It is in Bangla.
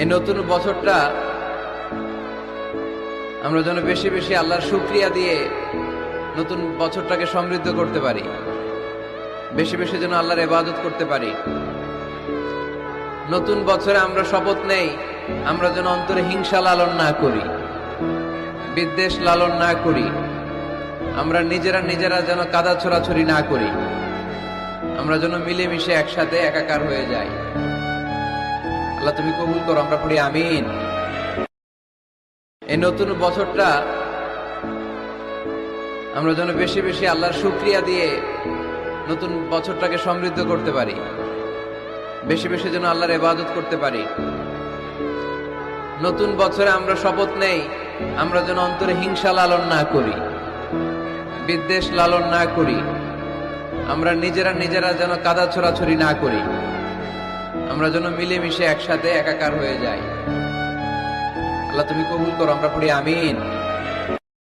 এই নতুন বছরটা আমরা যেন বেশি বেশি আল্লাহর শুকরিয়া দিয়ে নতুন বছরটাকে সমৃদ্ধ করতে পারি, বেশি বেশি যেন আল্লাহর ইবাদত করতে পারি। নতুন বছরে আমরা শপথ নেই, আমরা যেন অন্তরে হিংসা লালন না করি, বিদ্বেষ লালন না করি, আমরা নিজেরা যেন কাদা ছোড়াছড়ি না করি, আমরা যেন মিলেমিশে একসাথে একাকার হয়ে যাই। আল্লাহ তুমি কবুল করো, আমরা পড়ি আমিন। এই নতুন বছরটা আমরা যেন বেশি বেশি আল্লাহর শুকরিয়া দিয়ে নতুন বছরটাকে সমৃদ্ধ করতে পারি, বেশি বেশি যেন আল্লাহর ইবাদত করতে পারি। নতুন বছরে আমরা শপথ নেই, আমরা যেন অন্তরে হিংসা লালন না করি, বিদ্বেষ লালন না করি, আমরা নিজেরা যেন কাদা ছোড়াছড়ি না করি, আমরা যেন মিলেমিশে একসাথে একাকার হয়ে যাই। আল্লাহ তুমি কবুল করো, আমরা পড়ি আমিন।